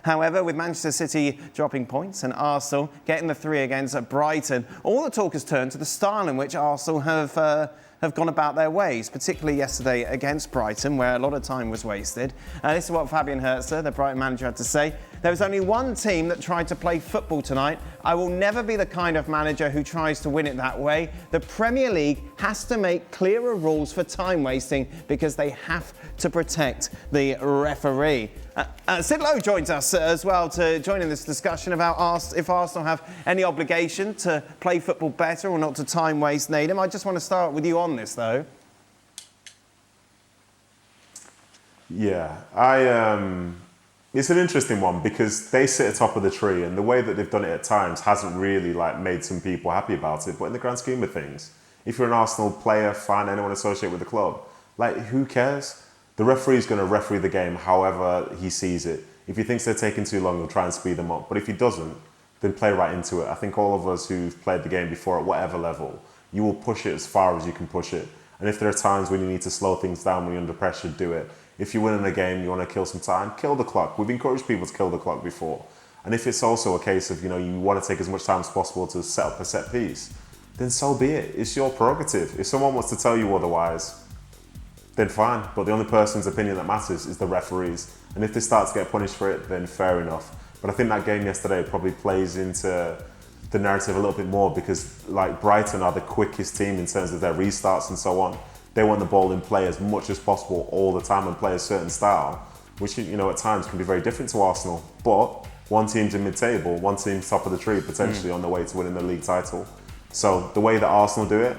However, with Manchester City dropping points and Arsenal getting the 3 against Brighton, all the talk has turned to the style in which Arsenal have gone about their ways, particularly yesterday against Brighton, where a lot of time was wasted. This is what Fabian Hurzeler, the Brighton manager, had to say. There was only one team that tried to play football tonight. I will never be the kind of manager who tries to win it that way. The Premier League has to make clearer rules for time wasting because they have to protect the referee. Sid Lowe joins us as well to join in this discussion about if Arsenal have any obligation to play football better or not to time waste. Nedum, I just want to start with you on this, though. Yeah, it's an interesting one because they sit atop of the tree, and the way that they've done it at times hasn't really made some people happy about it. But in the grand scheme of things, if you're an Arsenal player, fan, anyone associated with the club, who cares? The referee's going to referee the game however he sees it. If he thinks they're taking too long, he'll try and speed them up. But if he doesn't, then play right into it. I think all of us who've played the game before at whatever level, you will push it as far as you can push it. And if there are times when you need to slow things down when you're under pressure, do it. If you're winning a game, you want to kill some time, kill the clock. We've encouraged people to kill the clock before. And if it's also a case of, you want to take as much time as possible to set up a set piece, then so be it. It's your prerogative. If someone wants to tell you otherwise, then fine. But the only person's opinion that matters is the referees. And if they start to get punished for it, then fair enough. But I think that game yesterday probably plays into the narrative a little bit more because Brighton are the quickest team in terms of their restarts and so on. They want the ball in play as much as possible all the time and play a certain style, which at times can be very different to Arsenal. But one team's in mid-table, one team's top of the tree, potentially on the way to winning the league title. So the way that Arsenal do it,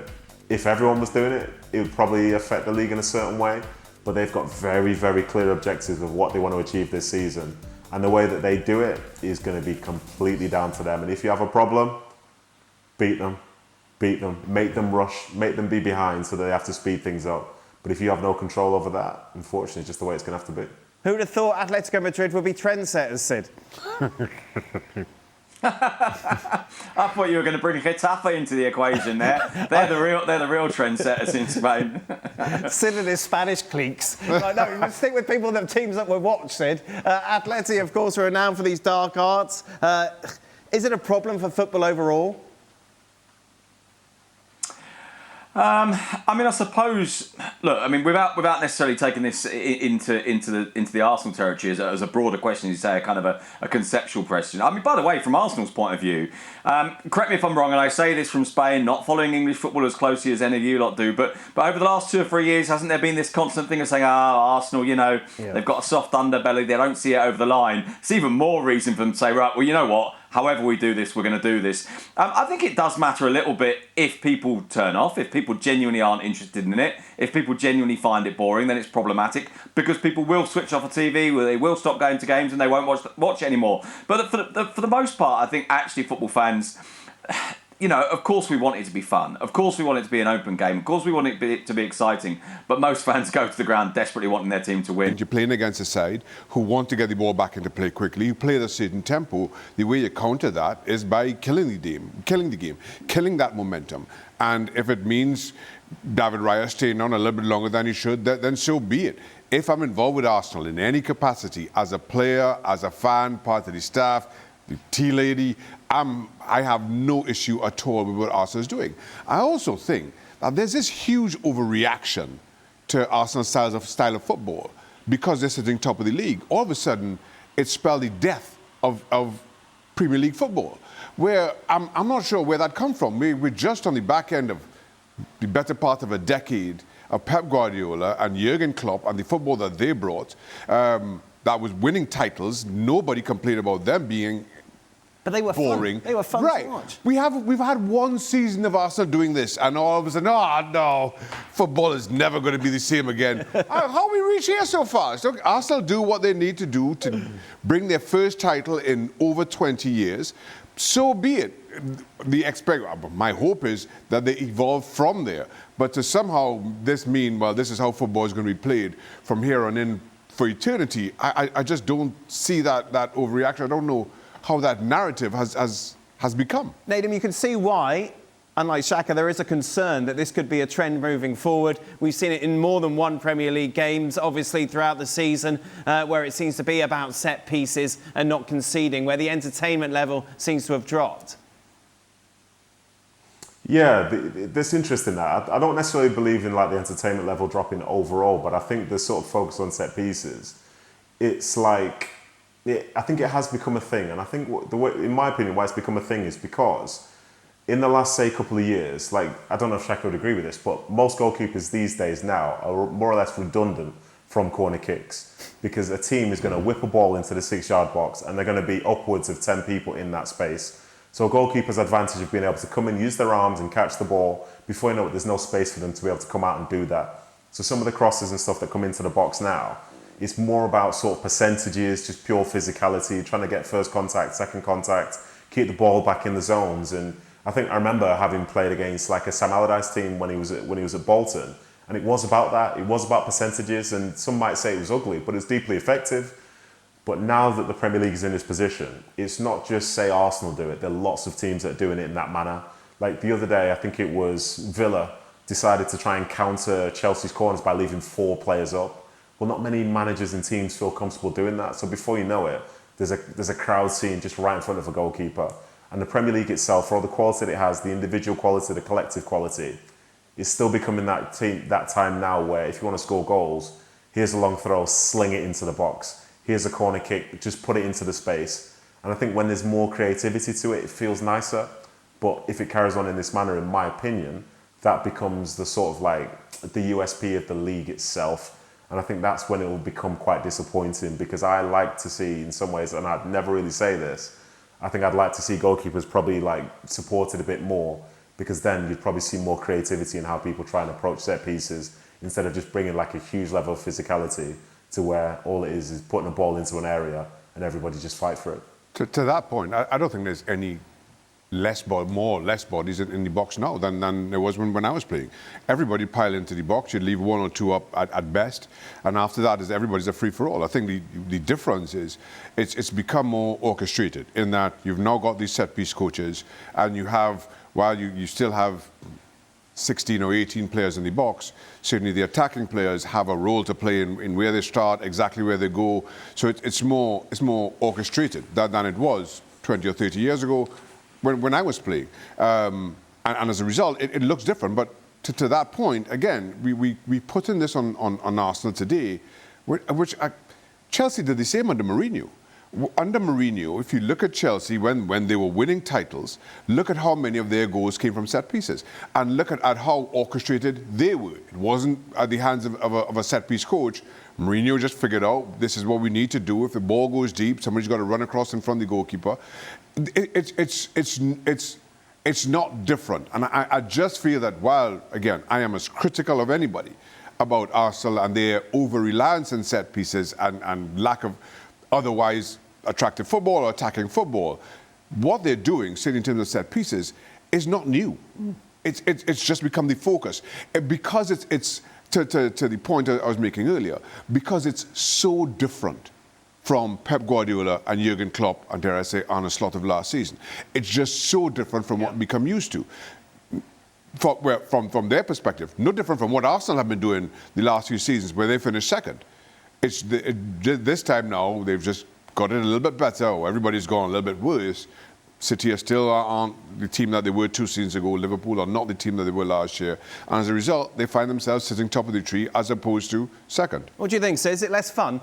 if everyone was doing it, it would probably affect the league in a certain way. But they've got very, very clear objectives of what they want to achieve this season. And the way that they do it is going to be completely down to them. And if you have a problem, beat them, make them rush, make them be behind so that they have to speed things up. But if you have no control over that, unfortunately, it's just the way it's going to have to be. Who would have thought Atletico Madrid would be trendsetters, Sid? I thought you were going to bring Getafe into the equation there. They're the real trendsetters in Spain. Sid and his Spanish cliques. No, stick with people that teams that we watch, Sid. Atleti, of course, are renowned for these dark arts. Is it a problem for football overall? I suppose. Look, without necessarily taking this into the Arsenal territory as a broader question, you say a kind of a conceptual question. By the way, from Arsenal's point of view, correct me if I'm wrong, and I say this from Spain, not following English football as closely as any of you lot do, but over the last 2 or 3 years, hasn't there been this constant thing of saying, Arsenal, they've got a soft underbelly, they don't see it over the line. It's even more reason for them to say, right, well, you know what? However we do this, we're going to do this. I think it does matter a little bit if people turn off, if people genuinely aren't interested in it, if people genuinely find it boring, then it's problematic because people will switch off a TV, they will stop going to games and they won't watch it anymore. But for the most part, I think actually football fans, of course we want it to be fun. Of course we want it to be an open game. Of course we want it to be exciting. But most fans go to the ground desperately wanting their team to win. You're playing against a side who want to get the ball back into play quickly. You play at a certain tempo. The way you counter that is by killing the game, killing that momentum. And if it means David Raya staying on a little bit longer than he should, then so be it. If I'm involved with Arsenal in any capacity, as a player, as a fan, part of the staff, the tea lady, I have no issue at all with what Arsenal is doing. I also think that there's this huge overreaction to Arsenal's style of football because they're sitting top of the league. All of a sudden, it spelled the death of Premier League football, where I'm not sure where that comes from. We're just on the back end of the better part of a decade of Pep Guardiola and Jurgen Klopp and the football that they brought that was winning titles. Nobody complained about them being But they were boring. Fun. They were fun to watch. We've had one season of Arsenal doing this, and all of a sudden, no, football is never going to be the same again. How we reach here so far? So Arsenal do what they need to do to bring their first title in over 20 years. So be it. My hope is that they evolve from there. But to somehow this mean, well, this is how football is going to be played from here on in for eternity, I just don't see that overreaction. I don't know how that narrative has become. Nedum, you can see why unlike Shaka, there is a concern that this could be a trend moving forward. We've seen it in more than one Premier League games, obviously throughout the season, where it seems to be about set pieces and not conceding, where the entertainment level seems to have dropped. Yeah, that's interesting. That I don't necessarily believe in like the entertainment level dropping overall, but I think the sort of focus on set pieces, it's like I think it has become a thing, and I think the way, in my opinion, why it's become a thing is because in the last, say, couple of years, like, I don't know if Shaka would agree with this, but most goalkeepers these days now are more or less redundant from corner kicks because a team is going to whip a ball into the 6-yard box and they're going to be upwards of 10 people in that space. So a goalkeeper's advantage of being able to come and use their arms and catch the ball, before you know it, there's no space for them to be able to come out and do that. So some of the crosses and stuff that come into the box now, it's more about sort of percentages, just pure physicality, trying to get first contact, second contact, keep the ball back in the zones. And I think I remember having played against like a Sam Allardyce team when he was at Bolton, and it was about that. It was about percentages, and some might say it was ugly, but it's deeply effective. But now that the Premier League is in this position, it's not just say Arsenal do it. There are lots of teams that are doing it in that manner. Like the other day, I think it was Villa decided to try and counter Chelsea's corners by leaving 4 players up. Well, not many managers and teams feel comfortable doing that. So before you know it, there's a crowd scene just right in front of a goalkeeper. And the Premier League itself, for all the quality that it has, the individual quality, the collective quality, is still becoming that time now where if you want to score goals, here's a long throw, sling it into the box. Here's a corner kick, just put it into the space. And I think when there's more creativity to it, it feels nicer. But if it carries on in this manner, in my opinion, that becomes the sort of like the USP of the league itself. And I think that's when it will become quite disappointing, because I like to see, in some ways, and I'd never really say this, I think I'd like to see goalkeepers probably like supported a bit more, because then you'd probably see more creativity in how people try and approach set pieces, instead of just bringing like a huge level of physicality to where all it is putting a ball into an area and everybody just fight for it. To that point, I don't think there's any more or less bodies in the box now than there was when I was playing. Everybody pile into the box, you'd leave 1 or 2 up at best, and after that everybody's a free-for-all. I think the difference is it's become more orchestrated in that you've now got these set-piece coaches, and you have, while you still have 16 or 18 players in the box, certainly the attacking players have a role to play in where they start, exactly where they go. So it's more orchestrated than it was 20 or 30 years ago when I was playing. And as a result, it looks different. But to that point, again, we put in this on Arsenal today, which Chelsea did the same under Mourinho. Under Mourinho, if you look at Chelsea when they were winning titles, look at how many of their goals came from set pieces, and look at how orchestrated they were. It wasn't at the hands of a set piece coach. Mourinho just figured out this is what we need to do. If the ball goes deep, somebody's got to run across in front of the goalkeeper. It's not different, and I just feel that while again I am as critical of anybody about Arsenal and their over-reliance on set pieces and lack of otherwise attractive football or attacking football, what they're doing, say in terms of set pieces, is not new. It's just become the focus. Because it's to the point I was making earlier, because it's so different from Pep Guardiola and Jurgen Klopp and, dare I say, Arne Slot of last season. It's just so different from what we become used to. From their perspective, no different from what Arsenal have been doing the last few seasons, where they finished second. This time now, they've just got it a little bit better, or everybody's gone a little bit worse. City are still aren't the team that they were 2 seasons ago. Liverpool are not the team that they were last year. And as a result, they find themselves sitting top of the tree as opposed to second. What do you think, Sid? Is it less fun?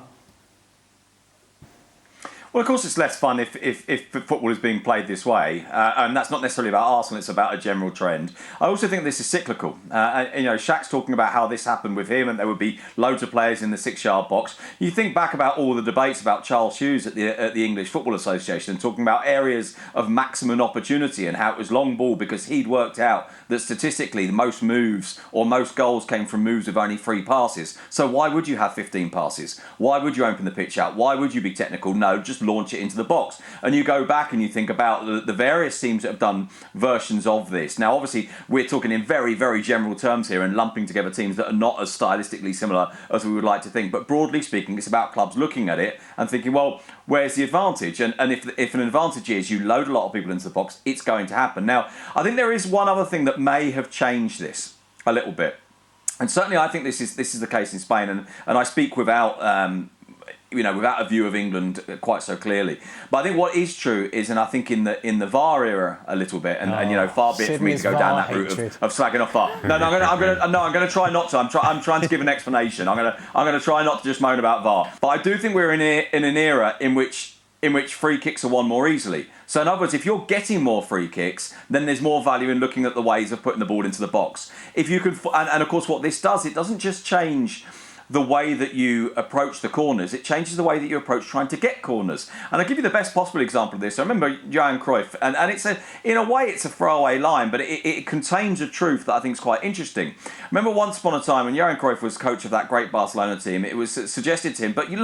Well, of course, it's less fun if football is being played this way, and that's not necessarily about Arsenal. It's about a general trend. I also think this is cyclical. Shaq's talking about how this happened with him, and there would be loads of players in the 6-yard box. You think back about all the debates about Charles Hughes at the English Football Association, and talking about areas of maximum opportunity and how it was long ball because he'd worked out that statistically the most moves or most goals came from moves with only 3 passes. So why would you have 15 passes? Why would you open the pitch out? Why would you be technical? No, just just launch it into the box. And you go back and you think about the various teams that have done versions of this. Now, obviously, we're talking in very, very general terms here and lumping together teams that are not as stylistically similar as we would like to think. But broadly speaking, it's about clubs looking at it and thinking, well, where's the advantage? And if an advantage is you load a lot of people into the box, it's going to happen. Now, I think there is one other thing that may have changed this a little bit. And certainly I think this is the case in Spain. And I speak without without a view of England quite so clearly. But I think what is true is, and I think in the VAR era a little bit, and far be it for me to go down that route of slagging off VAR. No, I'm going to try not to. I'm trying to give an explanation. I'm going to try not to just moan about VAR. But I do think we're in an era in which free kicks are won more easily. So in other words, if you're getting more free kicks, then there's more value in looking at the ways of putting the ball into the box. If you can, and of course what this does, it doesn't just change the way that you approach the corners, it changes the way that you approach trying to get corners. And I'll give you the best possible example of this. I remember Johan Cruyff, and it's in a way it's a throwaway line, but it contains a truth that I think is quite interesting. Remember once upon a time when Johan Cruyff was coach of that great Barcelona team, it was suggested to him, but you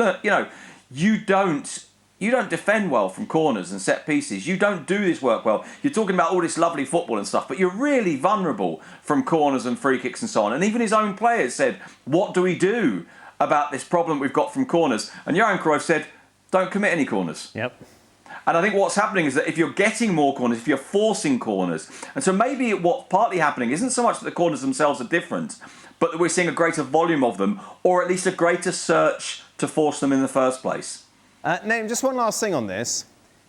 don't defend well from corners and set pieces. You don't do this work well. You're talking about all this lovely football and stuff, but you're really vulnerable from corners and free kicks and so on. And even his own players said, what do we do about this problem we've got from corners? And Johan Cruyff said, don't commit any corners. Yep. And I think what's happening is that if you're getting more corners, if you're forcing corners, and so maybe what's partly happening isn't so much that the corners themselves are different, but that we're seeing a greater volume of them, or at least a greater search to force them in the first place. Nedum, just one last thing on this.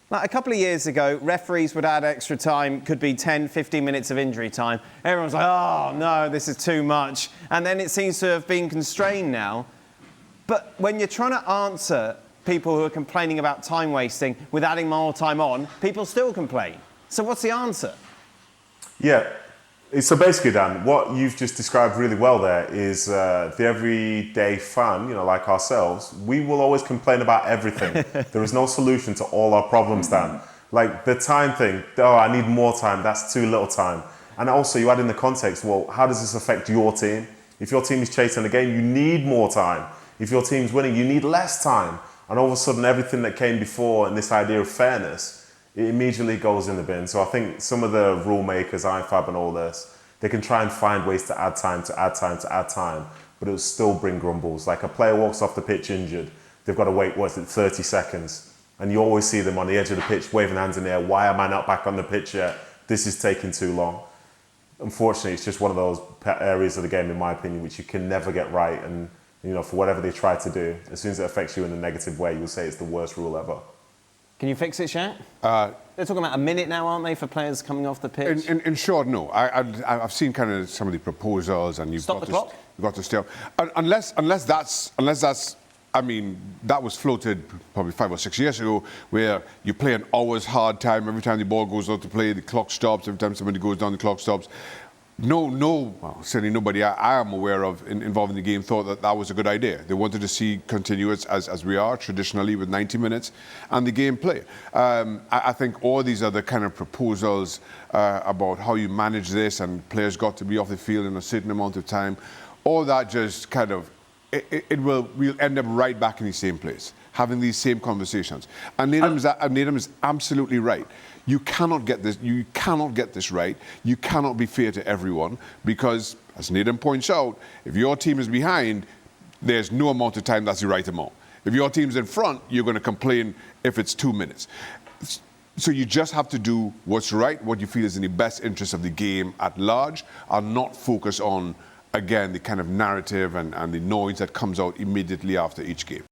Like a couple of years ago, referees would add extra time, could be 10, 15 minutes of injury time. Everyone's like, oh, no, this is too much. And then it seems to have been constrained now. But when you're trying to answer people who are complaining about time wasting with adding more time on, people still complain. So what's the answer? Yeah. So basically, Dan, what you've just described really well there is the everyday fan, like ourselves, we will always complain about everything. There is no solution to all our problems, Dan. Like the time thing, I need more time, that's too little time. And also you add in the context, well, how does this affect your team? If your team is chasing a game, you need more time. If your team's winning, you need less time. And all of a sudden, everything that came before and this idea of fairness, it immediately goes in the bin. So I think some of the rule makers, IFAB and all this, they can try and find ways to add time, but it'll still bring grumbles. Like a player walks off the pitch injured, they've got to wait, 30 seconds? And you always see them on the edge of the pitch waving hands in the air. Why am I not back on the pitch yet? This is taking too long. Unfortunately, it's just one of those areas of the game, in my opinion, which you can never get right. And for whatever they try to do, as soon as it affects you in a negative way, you'll say it's the worst rule ever. Can you fix it, Shaq? They're talking about a minute now, aren't they, for players coming off the pitch? In short, no. I've seen kind of some of the proposals, and you've got to stay. Unless that's. I mean, that was floated probably 5 or 6 years ago, where you play an hour's hard time every time the ball goes out to play, the clock stops. Every time somebody goes down, the clock stops. Well, certainly nobody I am aware of involved in the game thought that was a good idea. They wanted to see continuous, as we are traditionally, with 90 minutes, and the game play. I think all these other kind of proposals about how you manage this, and players got to be off the field in a certain amount of time, all that just kind of, we'll end up right back in the same place, having these same conversations. And Nedum is absolutely right. You cannot get this. You cannot get this right. You cannot be fair to everyone, because, as Nedum points out, if your team is behind, there's no amount of time that's the right amount. If your team's in front, you're going to complain if it's 2 minutes. So you just have to do what's right, what you feel is in the best interest of the game at large, and not focus on, again, the kind of narrative and the noise that comes out immediately after each game.